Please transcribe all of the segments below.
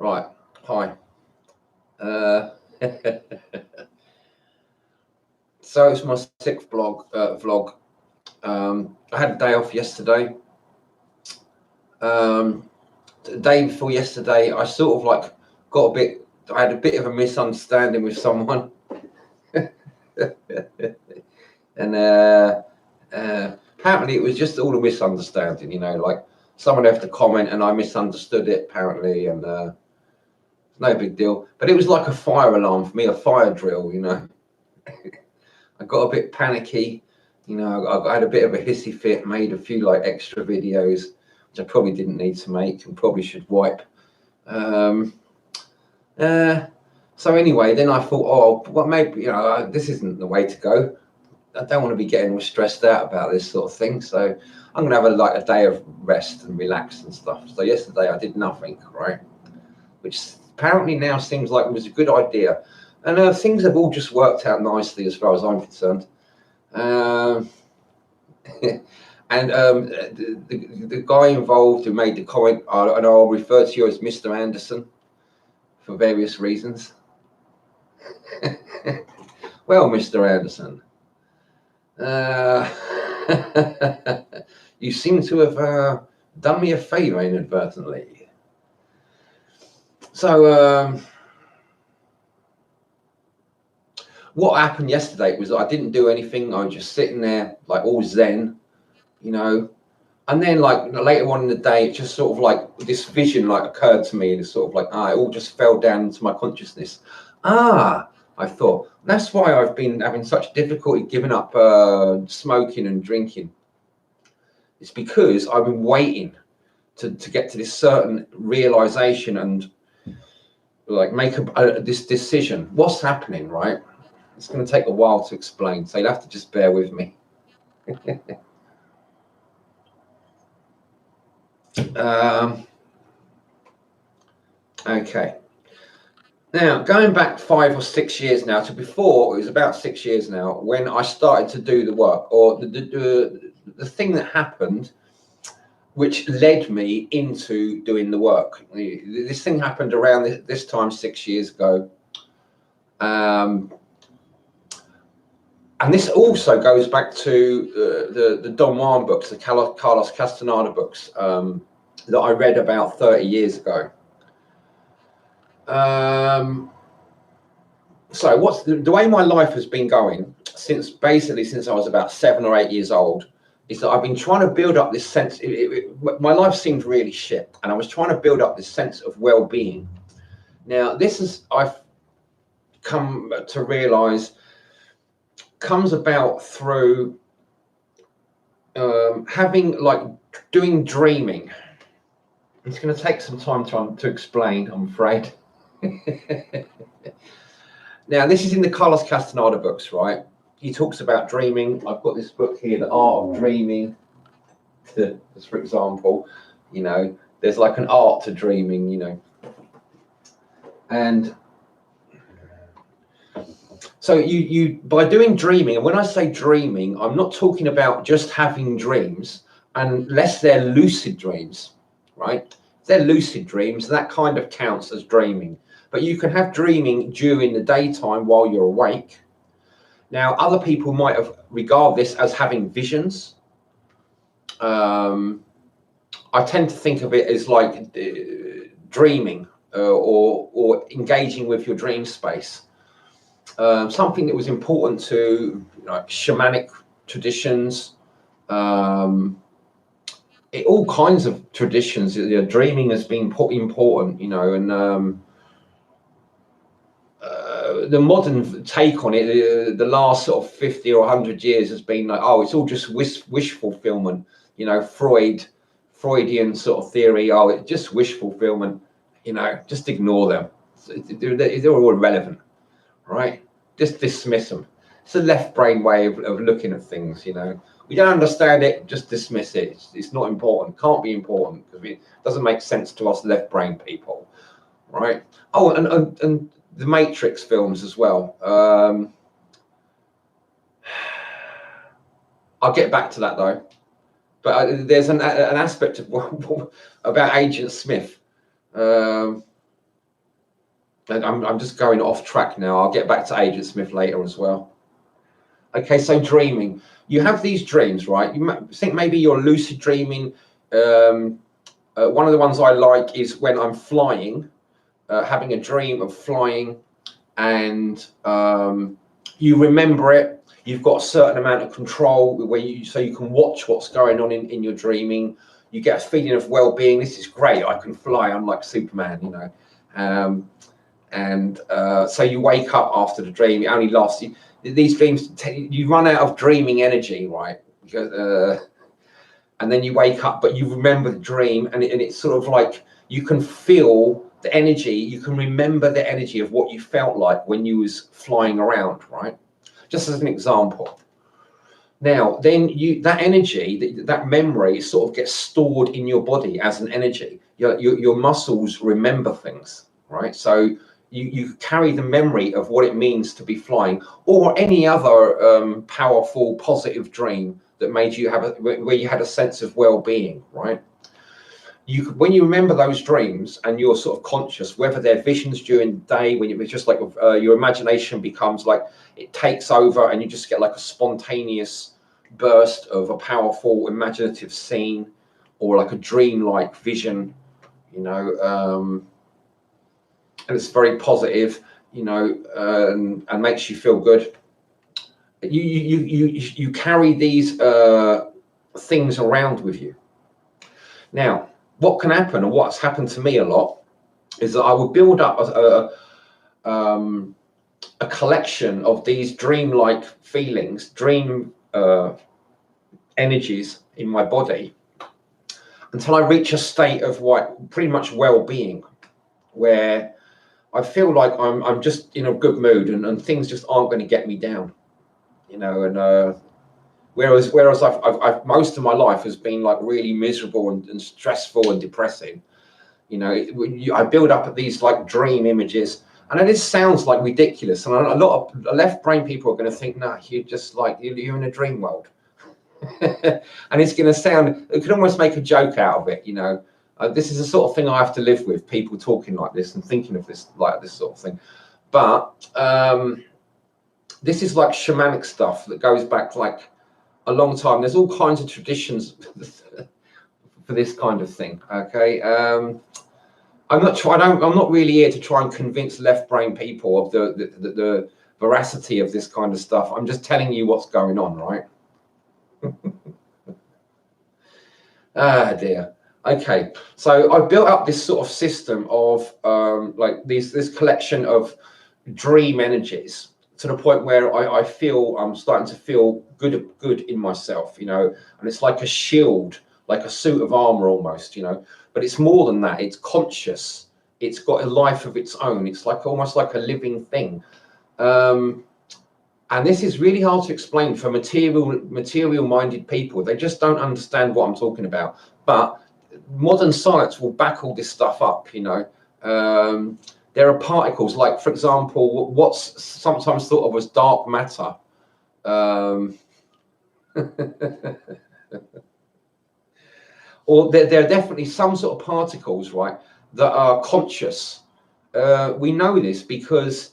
Right. Hi. Uh, so it's my sixth vlog. I had a day off yesterday. The day before yesterday, I sort of like I had a bit of a misunderstanding with someone. And apparently it was just all a misunderstanding, like someone left a comment and I misunderstood it apparently, and no big deal. But it was like a fire alarm for me, a fire drill, I got a bit panicky, I had a bit of a hissy fit, made a few like extra videos, which I probably didn't need to make and probably should wipe. So anyway, then I thought, well, maybe, this isn't the way to go. I don't want to be getting all stressed out about this sort of thing. So I'm going to have a day of rest and relax and stuff. So yesterday I did nothing, right? Which apparently now seems like it was a good idea. And things have all just worked out nicely as far as I'm concerned. And the guy involved who made the comment, and I'll refer to you as Mr. Anderson for various reasons. Well, Mr. Anderson, you seem to have done me a favor inadvertently. So what happened yesterday was I didn't do anything. I was just sitting there like all zen, and then like later on in the day, it just sort of like this vision like occurred to me, and it's sort of like it all just fell down into my consciousness. I thought that's why I've been having such difficulty giving up smoking and drinking. It's because I've been waiting to get to this certain realization and like make this decision. What's happening, right? It's going to take a while to explain, so you'll have to just bear with me. Okay. Now, going back 5 or 6 years now to before, it was about 6 years now when I started to do the work, or the thing that happened, which led me into doing the work. This thing happened around this time 6 years ago. And this also goes back to the Don Juan books, the Carlos Castaneda books that I read about 30 years ago. So what's the way my life has been going since I was about 7 or 8 years old is that I've been trying to build up this sense. My life seemed really shit, and I was trying to build up this sense of well-being. Now, I've come to realize comes about through having like doing dreaming. It's going to take some time to explain, I'm afraid. Now, this is in the Carlos Castaneda books, right? He talks about dreaming. I've got this book here, The Art of Dreaming. Just for example, there's like an art to dreaming, and so you by doing dreaming, and when I say dreaming, I'm not talking about just having dreams, unless they're lucid dreams, right? If they're lucid dreams, that kind of counts as dreaming. But you can have dreaming during the daytime while you're awake. Now, other people might regard this as having visions. I tend to think of it as like dreaming or engaging with your dream space. Something that was important to shamanic traditions, all kinds of traditions. Dreaming has been important, and the modern take on it, the last sort of 50 or 100 years has been like, it's all just wish fulfillment, Freudian sort of theory. It's just wish fulfillment, just ignore them. They're all irrelevant, right? Just dismiss them. It's a left brain way of looking at things, We don't understand it, just dismiss it. It's not important, can't be important, because it doesn't make sense to us left brain people, right? And the Matrix films as well. I'll get back to that though. But there's an aspect of about Agent Smith. I'm just going off track now. I'll get back to Agent Smith later as well. Okay, so dreaming. You have these dreams, right? You think maybe you're lucid dreaming. One of the ones I like is when I'm flying, having a dream of flying, and you remember it. You've got a certain amount of control so you can watch what's going on in your dreaming. You get a feeling of well-being. This is great. I can fly. I'm like Superman, you know. So you wake up after the dream. It only lasts. These dreams, you run out of dreaming energy, right? Because, and then you wake up, but you remember the dream, and it's sort of like you can feel the energy. You can remember the energy of what you felt like when you was flying around, right? Just as an example. Now, then that energy, that memory, sort of gets stored in your body as an energy. Your muscles remember things, right? So you carry the memory of what it means to be flying, or any other powerful, positive dream that made you where you had a sense of well-being, right? When you remember those dreams and you're sort of conscious, whether they're visions during the day, when it's just like your imagination becomes like it takes over, and you just get like a spontaneous burst of a powerful imaginative scene, or like a dream-like vision, you know, and it's very positive, you know, and makes you feel good. You carry these things around with you. Now, what can happen, and what's happened to me a lot, is that I would build up a collection of these dream-like feelings, dream energies in my body, until I reach a state of pretty much well-being, where I feel like I'm just in a good mood, and things just aren't going to get me down, you know. And whereas I've most of my life has been like really miserable and stressful and depressing, you know. I build up these like dream images, and this sounds like ridiculous, and a lot of left brain people are going to think, nah, you're just like you're in a dream world. And it's going to sound, it could almost make a joke out of it, you know. This is the sort of thing I have to live with, people talking like this and thinking of this like this sort of thing. But this is like shamanic stuff that goes back like a long time. There's all kinds of traditions for this kind of thing. Okay, I'm not really here to try and convince left brain people of the veracity of this kind of stuff. I'm just telling you what's going on, right? Ah dear. Okay, so I built up this sort of system of like this collection of dream energies, to the point where I feel I'm starting to feel good in myself, you know. And it's like a shield, like a suit of armor almost, you know. But it's more than that. It's conscious. It's got a life of its own. It's like almost like a living thing. And this is really hard to explain for material-minded people. They just don't understand what I'm talking about. But modern science will back all this stuff up, you know. There are particles, like, for example, what's sometimes thought of as dark matter. Or there are definitely some sort of particles, right, that are conscious. We know this because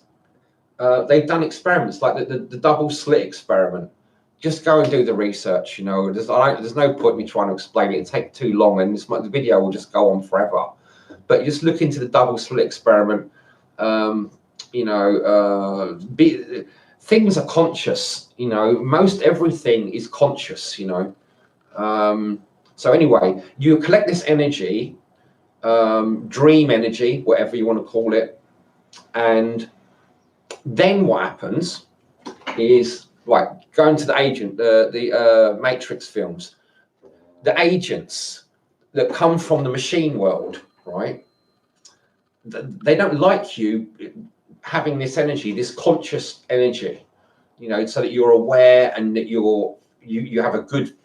they've done experiments like the double slit experiment. Just go and do the research, you know. There's no point in me trying to explain it. It'd take too long, and the video will just go on forever. But just look into the double slit experiment. You know, things are conscious, you know. Most everything is conscious, you know. So anyway, you collect this energy, dream energy, whatever you want to call it, and then what happens is, right, going to the agent, the Matrix films, the agents that come from the machine world, right? They don't like you having this energy, this conscious energy, you know, so that you're aware and that you have a good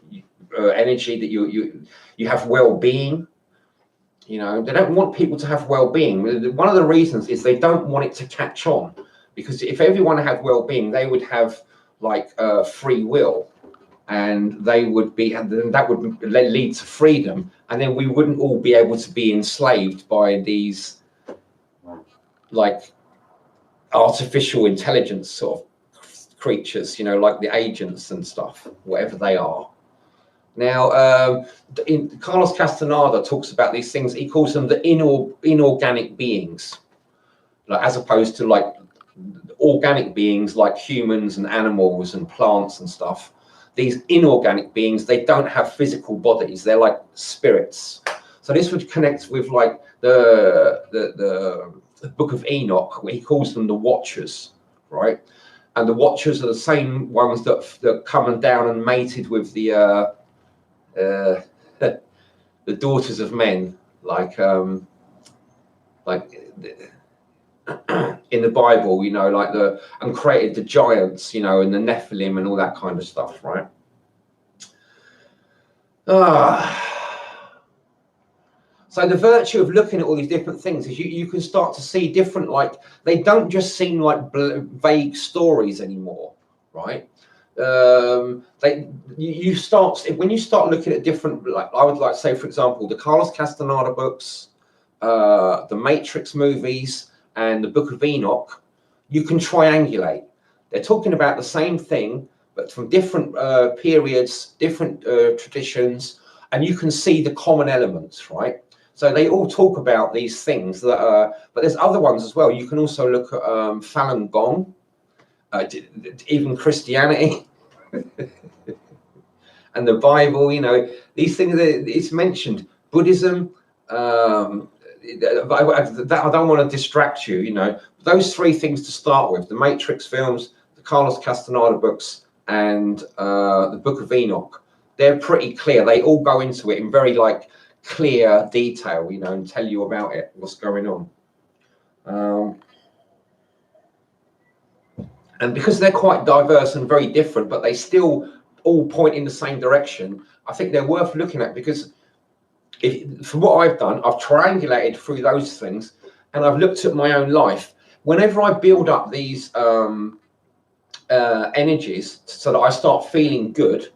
energy, that you have well-being. You know, they don't want people to have well-being. One of the reasons is they don't want it to catch on, because if everyone had well-being, they would have like free will, and that would lead to freedom, and then we wouldn't all be able to be enslaved by these like artificial intelligence sort of creatures, you know, like the agents and stuff, whatever they are. Now, Carlos Castaneda talks about these things. He calls them the inorganic beings, like, as opposed to like organic beings like humans and animals and plants and stuff. These inorganic beings, they don't have physical bodies. They're like spirits. So this would connect with like the Book of Enoch, where he calls them the Watchers, right? And the Watchers are the same ones that come down and mated with the daughters of men, like in the Bible, you know, like and created the giants, you know, and the Nephilim and all that kind of stuff, right? So the virtue of looking at all these different things is you can start to see different, like, they don't just seem like vague stories anymore, right? You start, when you start looking at different, like, I would like to say, for example, the Carlos Castaneda books, the Matrix movies, and the Book of Enoch, you can triangulate. They're talking about the same thing, but from different periods, different traditions, and you can see the common elements, right? So they all talk about these things that are, but there's other ones as well. You can also look at Falun Gong, even Christianity, and the Bible. You know, these things. It's mentioned Buddhism. I don't want to distract you. You know, those three things to start with: the Matrix films, the Carlos Castaneda books, and the Book of Enoch. They're pretty clear. They all go into it in very like clear detail, you know, and tell you about it, what's going on. And because they're quite diverse and very different, but they still all point in the same direction, I think they're worth looking at, because from what I've done, I've triangulated through those things, and I've looked at my own life. Whenever I build up these energies so that I start feeling good,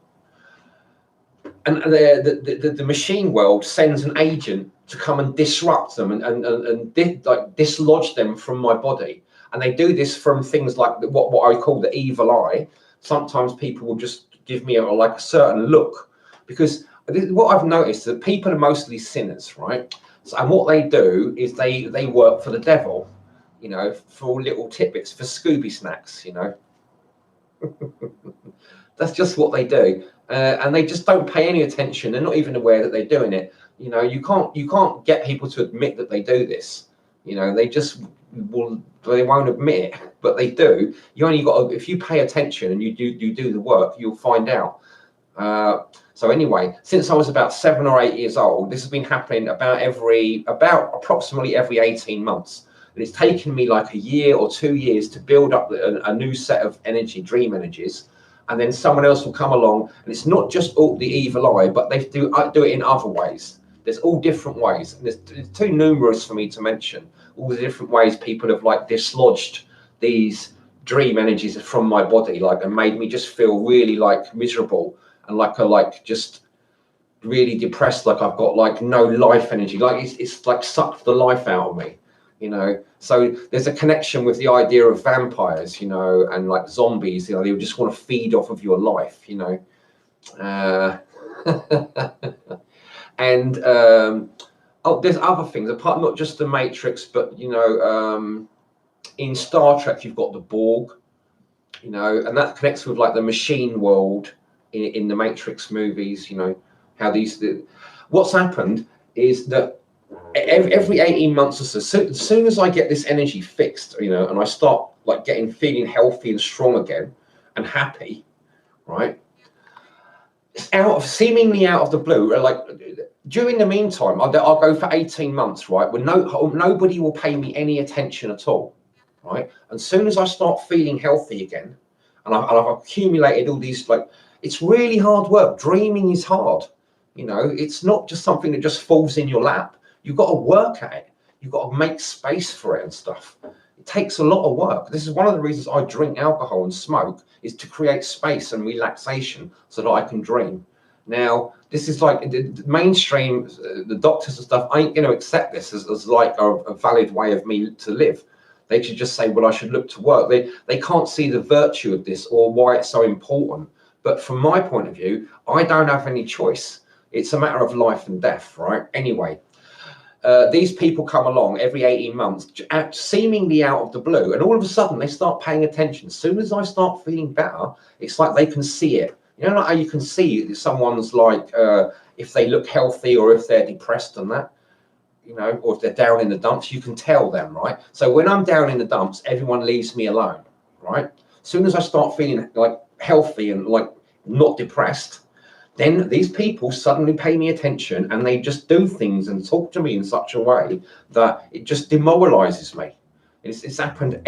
and the machine world sends an agent to come and disrupt them and dislodge them from my body. And they do this from things like what I call the evil eye. Sometimes people will just give me a certain look, because what I've noticed is that people are mostly sinners, right? So, and what they do is they work for the devil, you know, for little tidbits, for Scooby snacks, you know. That's just what they do. And they just don't pay any attention. They're not even aware that they're doing it. You know, you can't get people to admit that they do this. You know, they won't admit it, but they do. You only got to, if you pay attention and you do the work, you'll find out. So anyway, since I was about 7 or 8 years old, this has been happening about approximately every 18 months. And it's taken me like a year or 2 years to build up a new set of dream energies. And then someone else will come along, and it's not just all the evil eye, but they do it in other ways. There's all different ways, and it's too numerous for me to mention all the different ways people have like dislodged these dream energies from my body, like, and made me just feel really like miserable and like just really depressed, like I've got like no life energy, like it's like sucked the life out of me, you know. So there's a connection with the idea of vampires, you know, and like zombies, you know, they just want to feed off of your life, you know. And there's other things apart, not just the Matrix, but you know, in Star Trek you've got the Borg, you know, and that connects with like the machine world in the Matrix movies. You know how what's happened is that every 18 months or so, as soon as I get this energy fixed, you know, and I start like feeling healthy and strong again and happy, right? Seemingly out of the blue, like during the meantime, I'll go for 18 months, right? When nobody will pay me any attention at all, right? And as soon as I start feeling healthy again, and I've accumulated all these, like, it's really hard work. Dreaming is hard, you know. It's not just something that just falls in your lap. You've got to work at it. You've got to make space for it and stuff. It takes a lot of work. This is one of the reasons I drink alcohol and smoke, is to create space and relaxation so that I can dream. Now, this is like the mainstream, the doctors and stuff ain't going to accept this as like a valid way of me to live. They should just say, well, I should look to work. They can't see the virtue of this or why it's so important. But from my point of view, I don't have any choice. It's a matter of life and death, right? Anyway, these people come along every 18 months, seemingly out of the blue, and all of a sudden they start paying attention. As soon as I start feeling better, it's like they can see it. You know, like how you can see someone's like, if they look healthy or if they're depressed and that, you know, or if they're down in the dumps, you can tell them, right? So when I'm down in the dumps, everyone leaves me alone, right? As soon as I start feeling like healthy and like not depressed, then these people suddenly pay me attention and they just do things and talk to me in such a way that it just demoralizes me. It's happened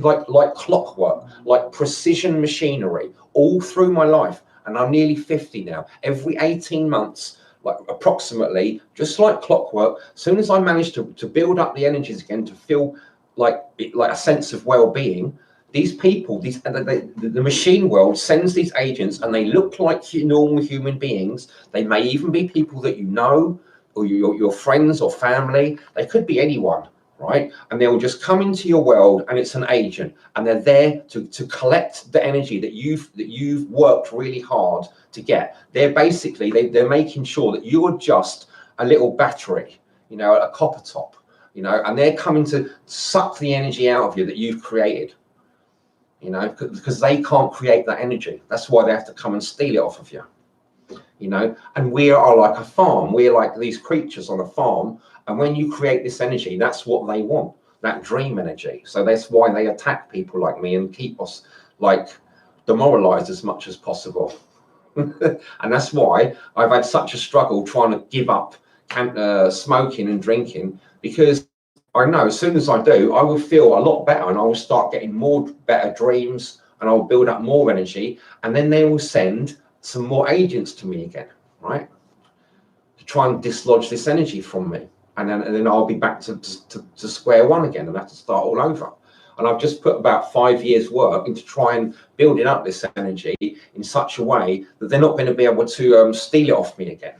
like clockwork, like precision machinery all through my life. And I'm nearly 50 now. Every 18 months, like approximately, just like clockwork, as soon as I manage to build up the energies again, to feel like a sense of well-being, these people, the machine world sends these agents, and they look like normal human beings. They may even be people that you know, or your friends or family. They could be anyone, right? And they will just come into your world, and it's an agent, and they're there to collect the energy that you've worked really hard to get. They're basically they're making sure that you're just a little battery, you know, a copper top, you know, and they're coming to suck the energy out of you that you've created. You know, because they can't create that energy. That's why they have to come and steal it off of you. You know, and we are like a farm. We're like these creatures on a farm. And when you create this energy, that's what they want, that dream energy. So that's why they attack people like me and keep us like demoralized as much as possible. And that's why I've had such a struggle trying to give up smoking and drinking, because I know as soon as I do, I will feel a lot better, and I will start getting more better dreams, and I'll build up more energy, and then they will send some more agents to me again, right? To try and dislodge this energy from me. And then I'll be back to square one again and have to start all over. And I've just put about 5 years work into trying building up this energy in such a way that they're not going to be able to steal it off me again.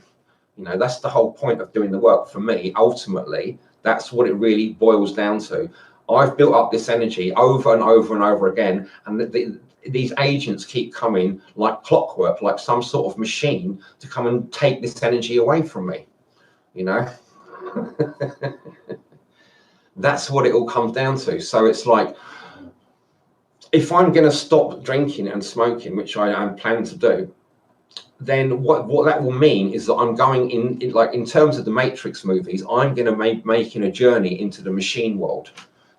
You know, that's the whole point of doing the work for me. Ultimately, that's what it really boils down to. I've built up this energy over and over and over again, and these agents keep coming like clockwork, like some sort of machine, to come and take this energy away from me. You know, that's what it all comes down to. So it's like, if I'm going to stop drinking and smoking, which I am planning to do, then what that will mean is that I'm going in like in terms of the Matrix movies, I'm going to making a journey into the machine world,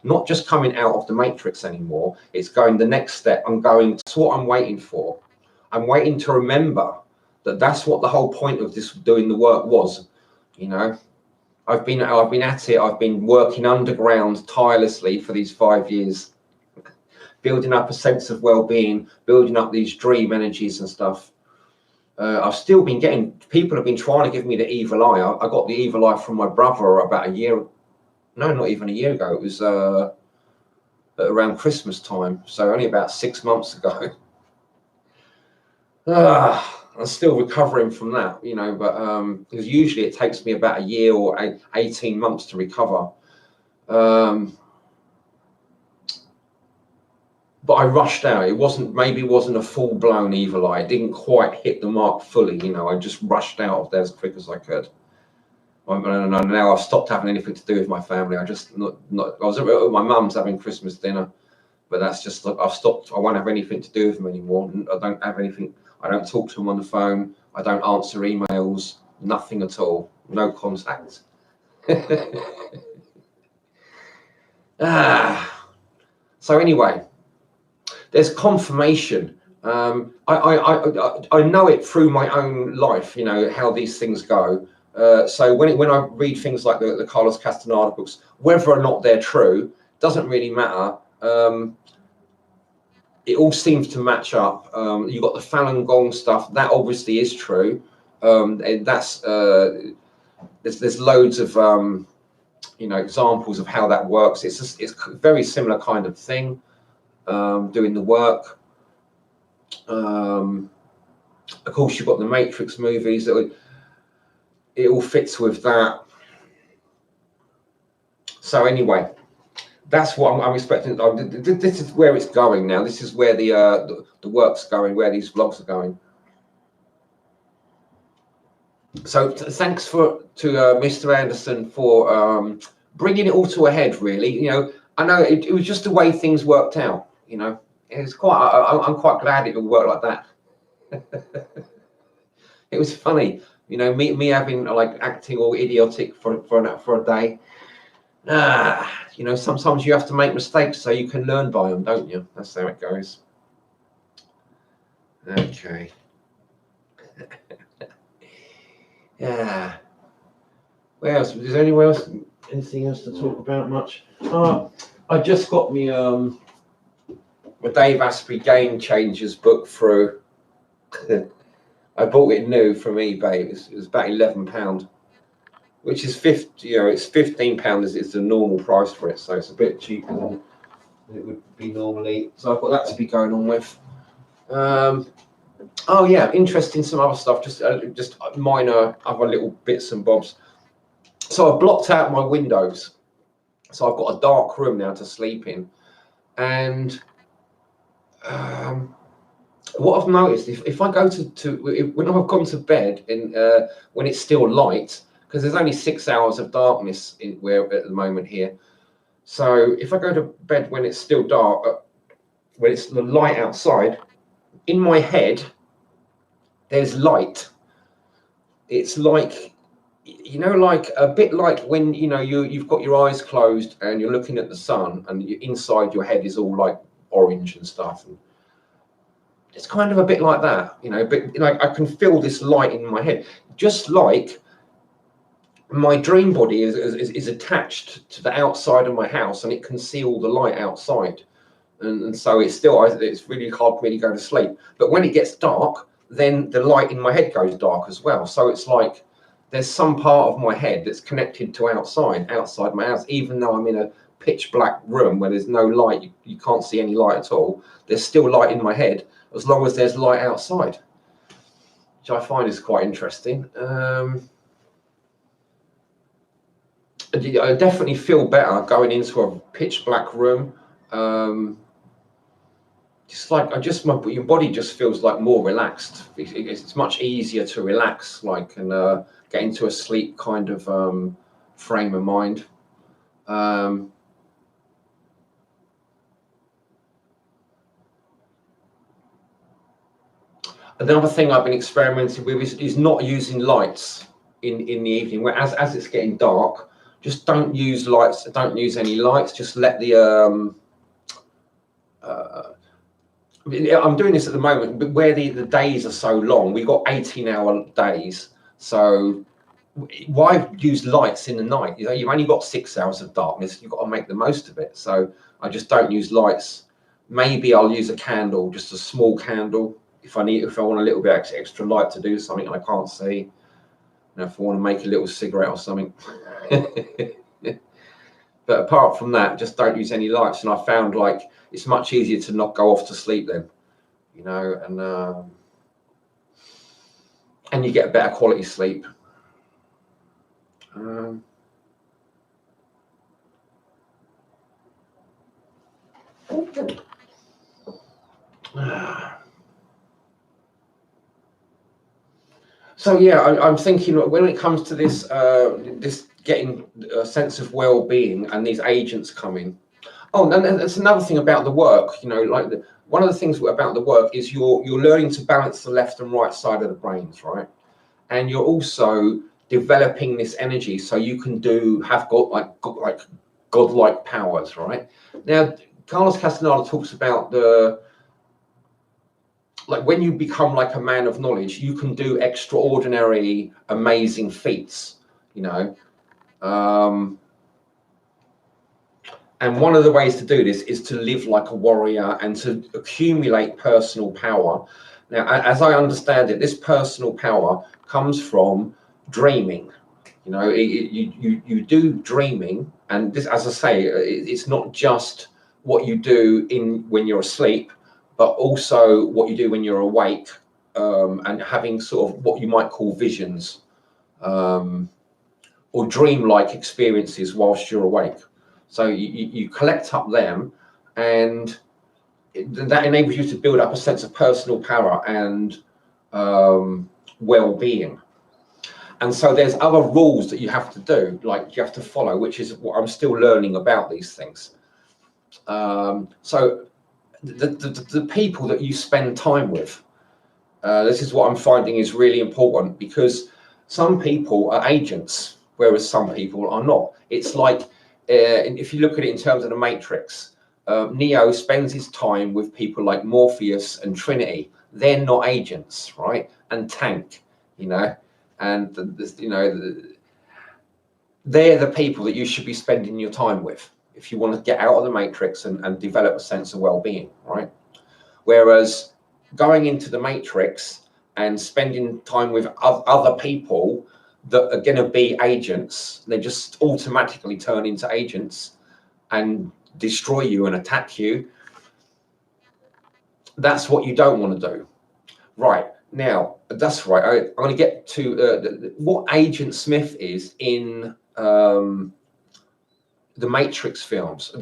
not just coming out of the Matrix anymore. It's going the next step. That's what I'm waiting for. I'm waiting to remember that that's what the whole point of this doing the work was. You know, I've been at it. I've been working underground tirelessly for these 5 years, building up a sense of well-being, building up these dream energies and stuff. I've still been getting, people have been trying to give me the evil eye. I got the evil eye from my brother about a year, no, not even a year ago. It was around Christmas time, so only about 6 months ago. I'm still recovering from that, you know, but because usually it takes me about a year or 18 months to recover. But I rushed out. It wasn't a full-blown evil eye. It didn't quite hit the mark fully, you know. I just rushed out of there as quick as I could. And now I've stopped having anything to do with my family. I was at my mum's having Christmas dinner, but that's just, I've stopped. I won't have anything to do with them anymore. I don't have anything. I don't talk to them on the phone. I don't answer emails. Nothing at all. No contact. So anyway, there's confirmation. I know it through my own life, you know, how these things go. So when I read things like the Carlos Castaneda books, whether or not they're true doesn't really matter. It all seems to match up. You've got the Falun Gong stuff, that obviously is true. And that's there's loads of you know, examples of how that works. It's a very similar kind of thing. Doing the work. Of course, you've got the Matrix movies. It all fits with that. So anyway, that's what I'm expecting. This is where it's going now. This is where the work's going, where these vlogs are going. So thanks to Mr. Anderson for bringing it all to a head. Really, I know it was just the way things worked out. It's quite. I'm quite glad it would work like that. It was funny, me having like acting all idiotic for a day. Sometimes you have to make mistakes so you can learn by them, don't you? That's how it goes. Okay. Yeah. Where else? Is there anywhere else? Anything else to talk about much? I just got me my Dave Asprey Game Changers book through. I bought it new from eBay. It was about £11, which is it's £15 is the normal price for it, so it's a bit cheaper than it would be normally. So I've got that to be going on with. Oh yeah, interesting. Some other stuff, just minor other little bits and bobs. So I blocked out my windows, so I've got a dark room now to sleep in, and what I've noticed, if I go when I've gone to bed when it's still light, because there's only 6 hours of darkness at the moment here. So if I go to bed when it's still dark, when it's the light outside, in my head there's light. It's like, like a bit like when you've got your eyes closed and you're looking at the sun, and inside your head is all like orange and stuff. And it's kind of a bit like that, but like I can feel this light in my head, just like my dream body is attached to the outside of my house, and it can see all the light outside, and so it's really hard for me to go to sleep. But when it gets dark, then the light in my head goes dark as well. So it's like there's some part of my head that's connected to outside my house, even though I'm in a pitch black room where there's no light, you can't see any light at all. There's still light in my head as long as there's light outside, which I find is quite interesting. I definitely feel better going into a pitch black room. Just like your body just feels like more relaxed. It's much easier to relax, and get into a sleep kind of frame of mind. Another thing I've been experimenting with is not using lights in the evening. Where as it's getting dark, just don't use lights. Don't use any lights. Just let the I'm doing this at the moment, but where the days are so long, we've got 18-hour days. So why use lights in the night? You've only got 6 hours of darkness. You've got to make the most of it. So I just don't use lights. Maybe I'll use a candle, just a small candle, if I want a little bit extra light to do something and I can't see. If I want to make a little cigarette or something. But apart from that, just don't use any lights. And I found like it's much easier to not go off to sleep then, and you get a better quality sleep. So yeah, I'm thinking when it comes to this getting a sense of well-being and these agents coming. Oh, and that's another thing about the work. One of the things about the work is you're learning to balance the left and right side of the brains, right? And you're also developing this energy so you can have godlike powers, right? Now, Carlos Castaneda talks about when you become like a man of knowledge, you can do extraordinary, amazing feats, and one of the ways to do this is to live like a warrior and to accumulate personal power. Now, as I understand it, this personal power comes from dreaming. You do dreaming, and this, as I say, it's not just what you do when you're asleep, but also what you do when you're awake, and having sort of what you might call visions, or dream-like experiences whilst you're awake. So you collect up them, and that enables you to build up a sense of personal power and well-being. And so there's other rules that you have to do, like you have to follow, which is what I'm still learning about these things. So the people that you spend time with, this is what I'm finding is really important, because some people are agents, whereas some people are not. It's like, if you look at it in terms of the Matrix, Neo spends his time with people like Morpheus and Trinity. They're not agents, right? And Tank, you know, and they're the people that you should be spending your time with if you want to get out of the Matrix and develop a sense of well-being, right? Whereas going into the Matrix and spending time with other people that are going to be agents, they just automatically turn into agents and destroy you and attack you. That's what you don't want to do. Right, now, that's right. I'm going to get to what Agent Smith is in the Matrix films.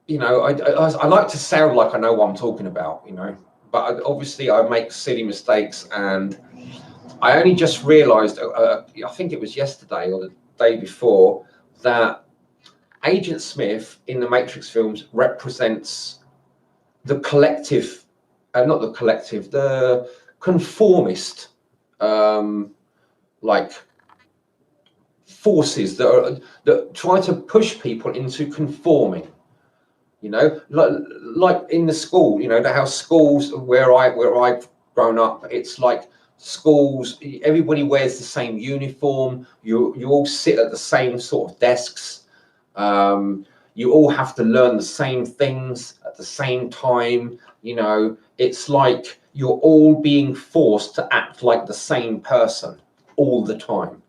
You know, I like to sound like I know what I'm talking about, you know, but obviously I make silly mistakes, and I only just realized, I think it was yesterday or the day before, that Agent Smith in the Matrix films represents the collective, not the collective, the conformist, like forces that try to push people into conforming. You know, like in the school, you know, how schools where I've grown up, it's like schools, everybody wears the same uniform. You all sit at the same sort of desks. You all have to learn the same things at the same time. You know, it's like you're all being forced to act like the same person all the time.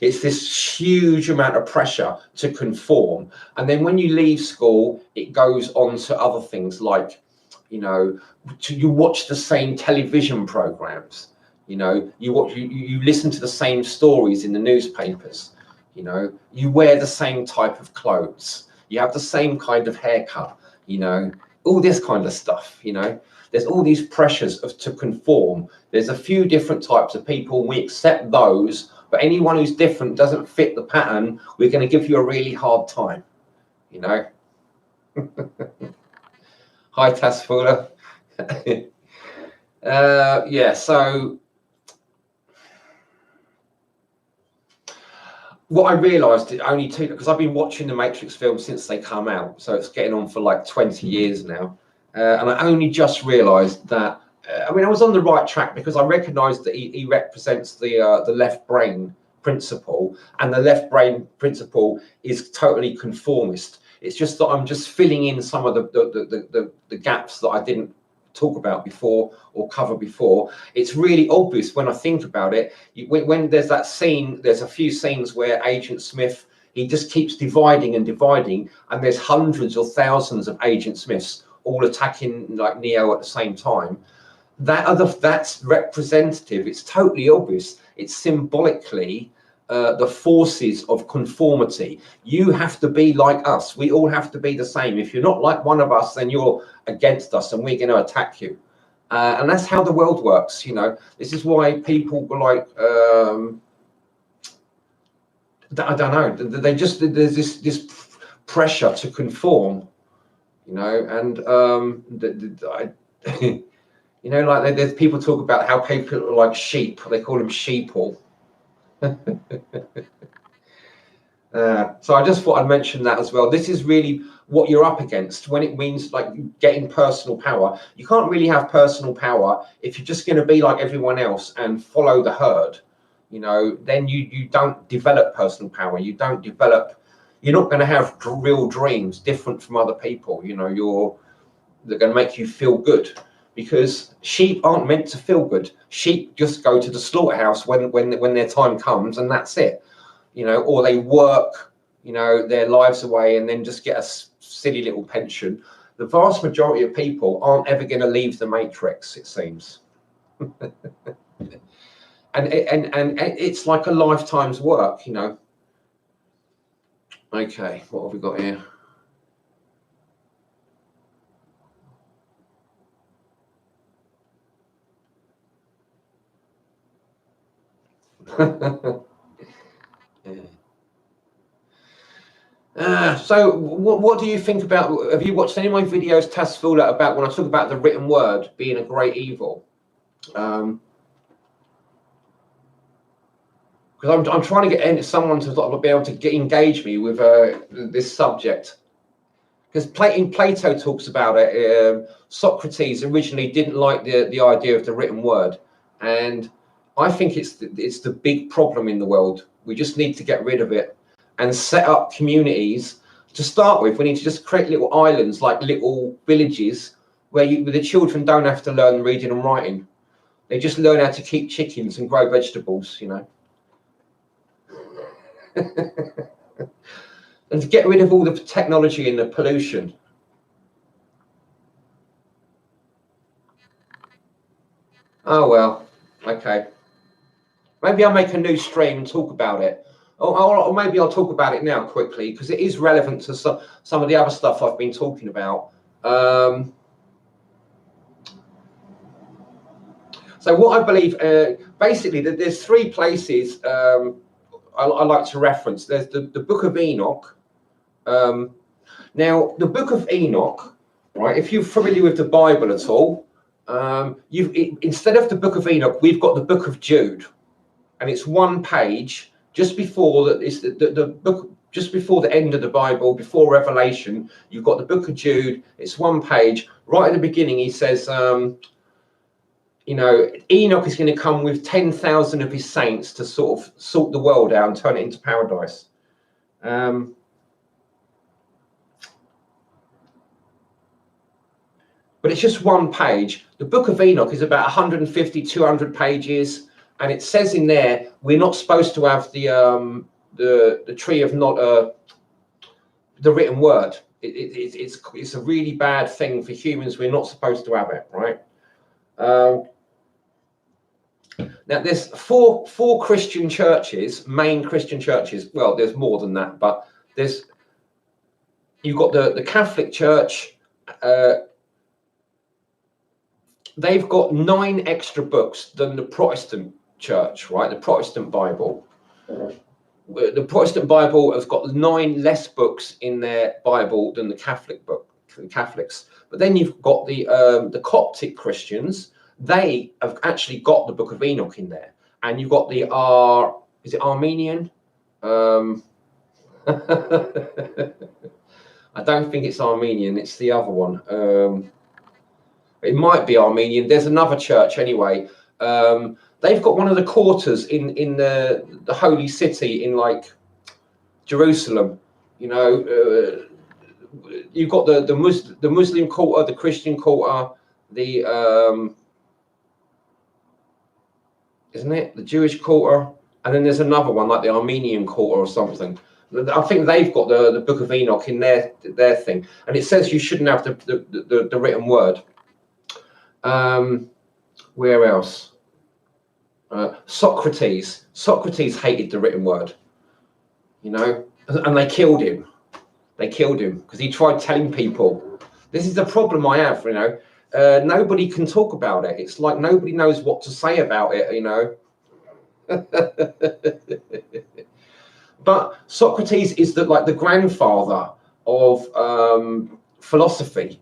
It's this huge amount of pressure to conform. And then when you leave school, it goes on to other things like, you know, you watch the same television programs, you know, you listen to the same stories in the newspapers, you know, you wear the same type of clothes, you have the same kind of haircut, you know, all this kind of stuff, you know. There's all these pressures to conform. There's a few different types of people. We accept those. But anyone who's different, doesn't fit the pattern, we're going to give you a really hard time, you know. Hi, Tasfula. Yeah, so what I realised, because I've been watching the Matrix films since they come out, so it's getting on for like 20 years now, and I only just realised that, I mean, I was on the right track, because I recognised that he represents the left brain principle, and the left brain principle is totally conformist. It's just that I'm just filling in some of the gaps that I didn't talk about before or cover before. It's really obvious when I think about it. When there's that scene, there's a few scenes where Agent Smith, he just keeps dividing and dividing, and there's hundreds or thousands of Agent Smiths all attacking like Neo at the same time. That's representative. It's totally obvious. It's symbolically the forces of conformity. You have to be like us. We all have to be the same. If you're not like one of us, then you're against us, and we're going to attack you. And that's how the world works. You know, this is why people were like, I don't know. They just, there's this pressure to conform. You know, and you know, like there's people talk about how people are like sheep. They call them sheeple. So I just thought I'd mention that as well. This is really what you're up against when it means like getting personal power. You can't really have personal power if you're just going to be like everyone else and follow the herd. You know, then you don't develop personal power. You're not going to have real dreams different from other people. You know, they're going to make you feel good. Because sheep aren't meant to feel good. Sheep just go to the slaughterhouse when their time comes, and that's it. You know, or they work, you know, their lives away and then just get a silly little pension. The vast majority of people aren't ever going to leave the Matrix, it seems. And and it's like a lifetime's work, you know. Okay, what have we got here? So what do you think about, have you watched any of my videos, Tasfula, about when I talk about the written word being a great evil? Because I'm trying to get someone to be able to engage me with this subject. Because Plato talks about it. Socrates originally didn't like the idea of the written word, and I think it's the big problem in the world. We just need to get rid of it and set up communities. To start with, we need to just create little islands, like little villages, where the children don't have to learn reading and writing. They just learn how to keep chickens and grow vegetables, you know. And to get rid of all the technology and the pollution. Oh, well, okay. Maybe I'll make a new stream and talk about it. Or maybe I'll talk about it now quickly, because it is relevant to some of the other stuff I've been talking about. So what I believe, basically, there's three places I like to reference. There's the Book of Enoch. Now, the Book of Enoch, right, if you're familiar with the Bible at all, instead of the Book of Enoch, we've got the Book of Jude. And it's one page just before the book, just before the end of the Bible, before Revelation. You've got the Book of Jude. It's one page. Right at the beginning, he says, you know, Enoch is going to come with 10,000 of his saints to sort of sort the world out and turn it into paradise. But it's just one page. The Book of Enoch is about 150, 200 pages. And it says in there, we're not supposed to have the tree of not the written word. It's a really bad thing for humans. We're not supposed to have it, right? Now there's four Christian churches, main Christian churches. Well, there's more than that, but you've got the Catholic Church. They've got 9 extra books than the Protestant Church, right? The Protestant Bible. The Protestant Bible has got 9 less books in their Bible than the Catholic book, the Catholics. But then you've got the Coptic Christians. They have actually got the Book of Enoch in there, and you've got is it Armenian? I don't think it's Armenian. It's the other one. It might be Armenian. There's another church anyway. They've got one of the quarters in the holy city in like Jerusalem. You know, you've got the Muslim quarter, the Christian quarter, the isn't it the Jewish quarter, and then there's another one like the Armenian quarter or something. I think they've got the Book of Enoch in their thing, and it says you shouldn't have the written word. Where else? Socrates hated the written word, you know, and they killed him. They killed him because he tried telling people. This is the problem I have, you know. Nobody can talk about it. It's like nobody knows what to say about it, you know. But Socrates is like the grandfather of philosophy,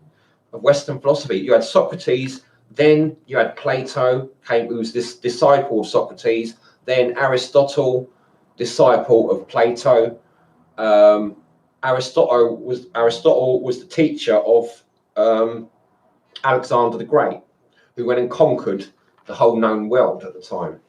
of Western philosophy. You had Socrates. Then you had Plato, who was this disciple of Socrates. Then Aristotle, disciple of Plato. Aristotle was the teacher of Alexander the Great, who went and conquered the whole known world at the time.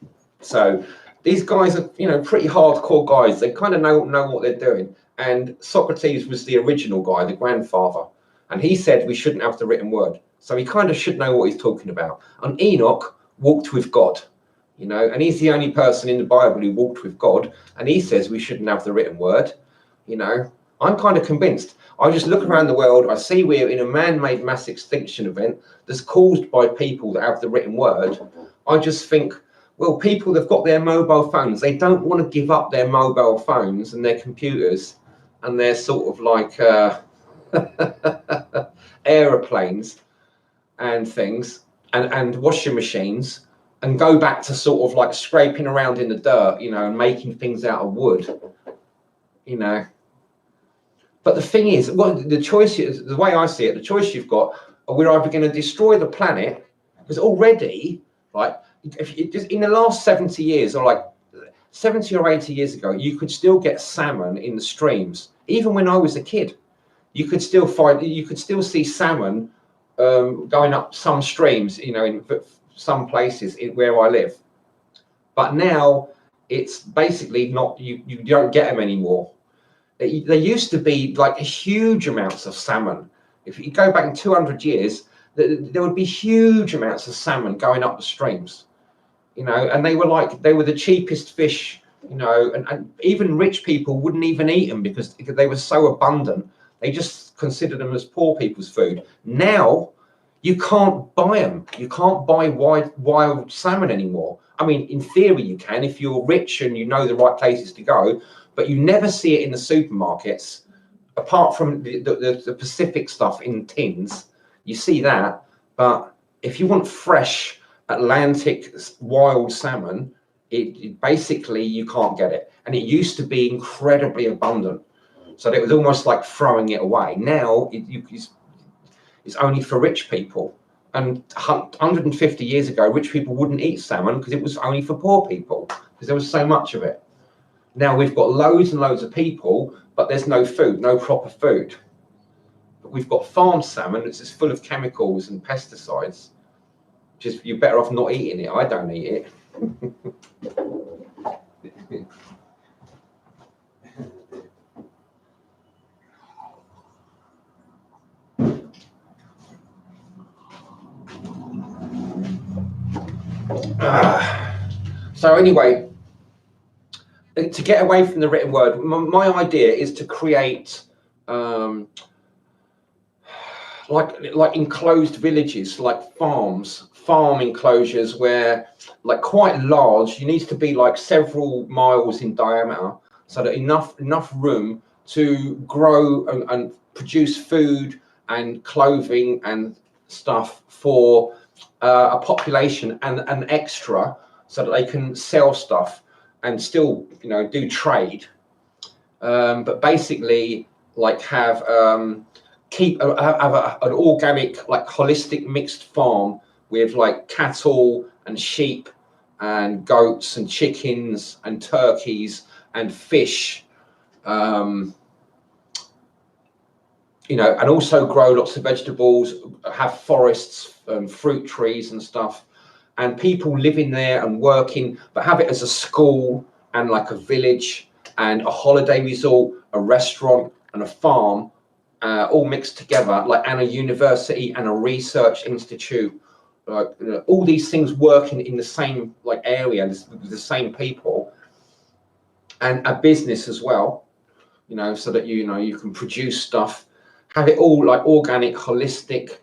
So these guys are, you know, pretty hardcore guys. They kind of know what they're doing. And Socrates was the original guy, the grandfather, and he said we shouldn't have the written word. So he kind of should know what he's talking about. And Enoch walked with God, you know, and he's the only person in the Bible who walked with God. And he says we shouldn't have the written word, you know. I'm kind of convinced. I just look around the world. I see we're in a man-made mass extinction event that's caused by people that have the written word. I just think Well, people, they've got their mobile phones. They don't want to give up their mobile phones and their computers and their sort of like aeroplanes and things and washing machines and go back to sort of like scraping around in the dirt, you know, and making things out of wood, you know. But the thing is, well, the choice is, the way I see it, the choice you've got, we're either going to destroy the planet, because already, like, if you, just in the last 70 years, or like 70 or 80 years ago, you could still get salmon in the streams. Even when I was a kid, you could still see salmon going up some streams, you know, in some places where I live. But now it's basically not, you don't get them anymore. There used to be like huge amounts of salmon. If you go back 200 years, there would be huge amounts of salmon going up the streams, you know, and they were the cheapest fish, you know, and even rich people wouldn't even eat them because they were so abundant. They just considered them as poor people's food. Now you can't buy them. You can't buy wild salmon anymore. I mean, in theory you can if you're rich and you know the right places to go, but you never see it in the supermarkets, apart from the Pacific stuff in tins. You see that, but if you want fresh Atlantic wild salmon, it basically you can't get it. And it used to be incredibly abundant, so it was almost like throwing it away. Now it's only for rich people. And 150 years ago, rich people wouldn't eat salmon because it was only for poor people because there was so much of it. Now we've got loads and loads of people, but there's no food, no proper food. But we've got farm salmon that's just full of chemicals and pesticides. Just you're better off not eating it. I don't eat it. So anyway, to get away from the written word, my idea is to create like enclosed villages, like farm enclosures where like quite large. You need to be like several miles in diameter, so that enough room to grow and produce food and clothing and stuff for a population and an extra, so that they can sell stuff and still, you know, do trade, but basically like have an organic, like holistic mixed farm with like cattle and sheep and goats and chickens and turkeys and fish, you know, and also grow lots of vegetables, have forests and fruit trees and stuff, and people living there and working, but have it as a school and like a village and a holiday resort, a restaurant and a farm, all mixed together, like, and a university and a research institute, like, you know, all these things working in the same like area with the same people, and a business as well, you know, so that you know you can produce stuff, have it all like organic, holistic,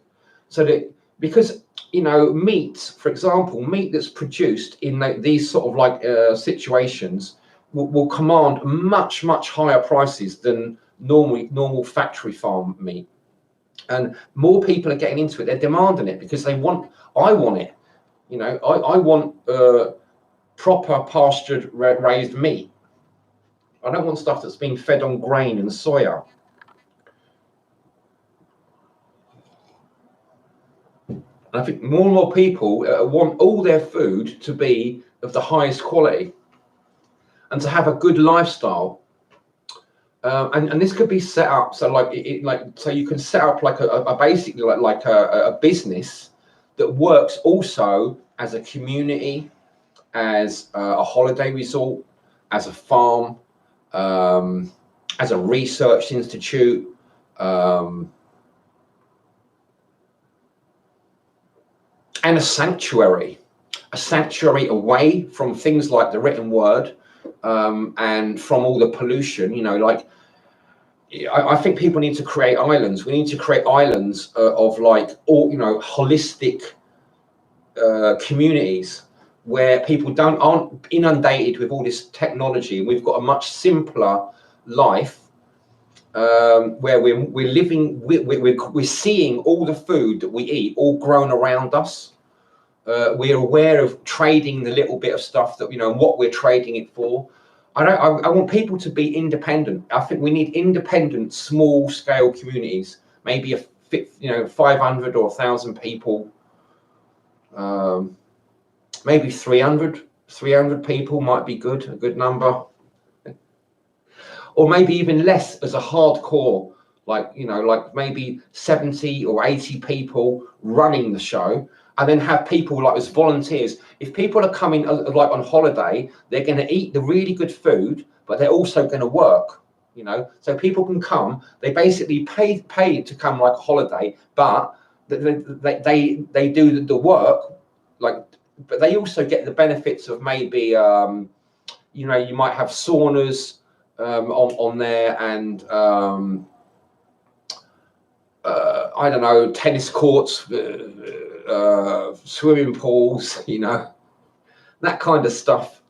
so that, because you know, meat, for example, meat that's produced in these sort of like situations will command much higher prices than normal factory farm meat. And more people are getting into it. They're demanding it because I want it. You know, I want proper pastured raised meat. I don't want stuff that's been fed on grain and soya. I think more and more people want all their food to be of the highest quality and to have a good lifestyle. And this could be set up so so you can set up like a basically like a business that works also as a community, as a holiday resort, as a farm, as a research institute, and a sanctuary away from things like the written word, and from all the pollution. You know, like I think people need to create islands. We need to create islands of like all, you know, holistic communities where people aren't inundated with all this technology. We've got a much simpler life, where we're living, we're seeing all the food that we eat all grown around us. We're aware of trading the little bit of stuff that, you know, what we're trading it for. I want people to be independent. I think we need independent, small scale communities, maybe 500 or 1,000 people, maybe 300 people might be a good number, or maybe even less as a hardcore, like, you know, like maybe 70 or 80 people running the show, and then have people like as volunteers. If people are coming like on holiday, they're going to eat the really good food, but they're also going to work, you know, so people can come. They basically pay to come like a holiday, but they do the work, like, but they also get the benefits of maybe, you know, you might have saunas on there, and I don't know, tennis courts, swimming pools, you know, that kind of stuff,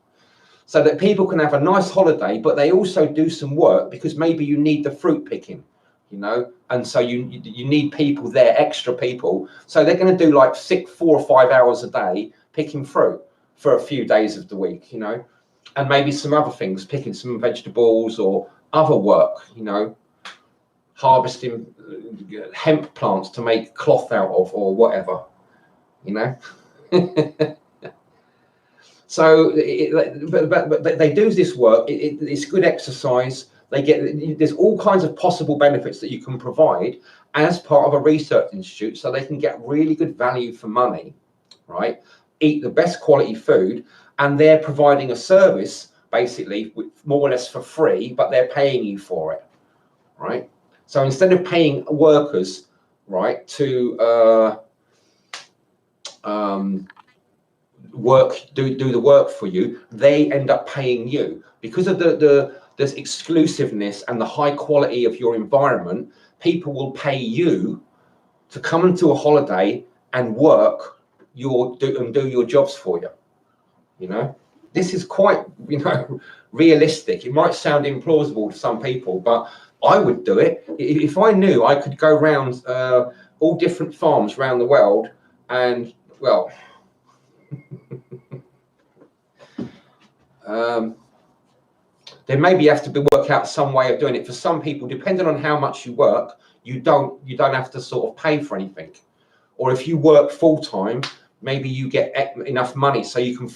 so that people can have a nice holiday, but they also do some work, because maybe you need the fruit picking, you know, and so you need people there, extra people, so they're going to do like 4 or 5 hours a day picking fruit for a few days of the week, you know, and maybe some other things, picking some vegetables or other work, you know, harvesting hemp plants to make cloth out of, or whatever, you know. So but they do this work. It's good exercise. There's all kinds of possible benefits that you can provide as part of a research institute, so they can get really good value for money, right? Eat the best quality food, and they're providing a service basically more or less for free, but they're paying you for it, right? So instead of paying workers, right, to do the work for you, they end up paying you because of this exclusiveness and the high quality of your environment. People will pay you to come into a holiday and work do your jobs for you. You know, this is quite, you know, realistic. It might sound implausible to some people, but I would do it if I knew I could go around all different farms around the world, and well, there maybe has to be work out some way of doing it. For some people, depending on how much you work, you don't have to sort of pay for anything. Or if you work full time, maybe you get enough money so you can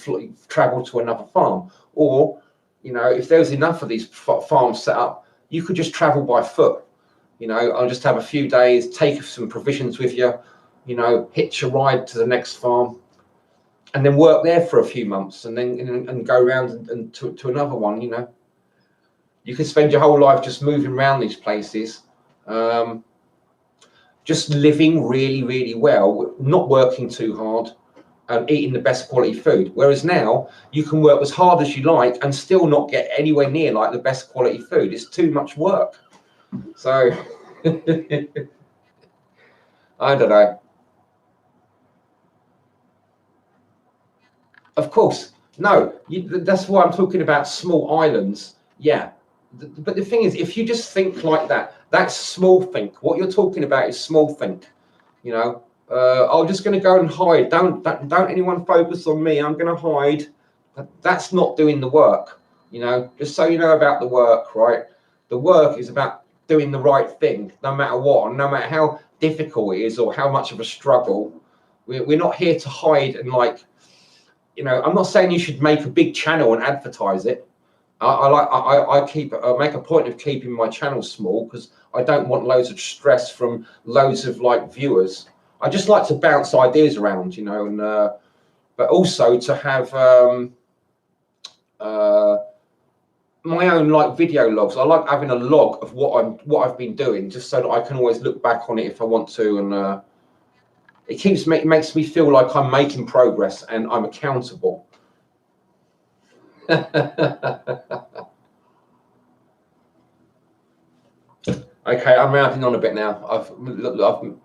travel to another farm. Or, you know, if there's enough of these farms set up, you could just travel by foot. You know, I'll just have a few days, take some provisions with you, you know, hitch a ride to the next farm, and then work there for a few months, and then and go around and to another one. You know, you can spend your whole life just moving around these places, just living really, really well, not working too hard, and eating the best quality food. Whereas now you can work as hard as you like and still not get anywhere near like the best quality food. It's too much work. So I don't know. Of course, no, that's why I'm talking about small islands. Yeah, but the thing is, if you just think like that, that's small think. What you're talking about is small think. You know, I'm just going to go and hide. Don't anyone focus on me. I'm going to hide. That's not doing the work. You know, just so you know about the work, right? The work is about doing the right thing, no matter what, and no matter how difficult it is or how much of a struggle. We're not here to hide and, like, you know, I'm not saying you should make a big channel and advertise it. I make a point of keeping my channel small because I don't want loads of stress from loads of like viewers. I just like to bounce ideas around, you know, and but also to have my own like video logs. I like having a log of what I've been doing, just so that I can always look back on it if I want to, and it makes me feel like I'm making progress and I'm accountable. Okay, I'm rounding on a bit now. I've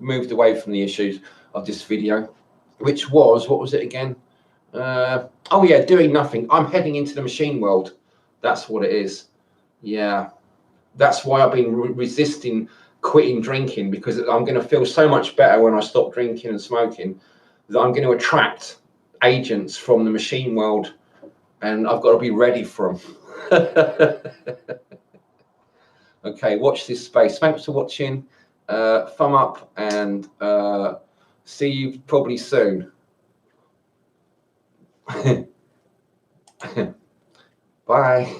moved away from the issues of this video, which was, what was it again? Oh yeah, doing nothing. I'm heading into the machine world. That's what it is. Yeah, that's why I've been resisting quitting drinking, because I'm going to feel so much better when I stop drinking and smoking, that I'm going to attract agents from the machine world, and I've got to be ready for them. Okay, watch this space. Thanks for watching. Thumb up, and see you probably soon. Bye.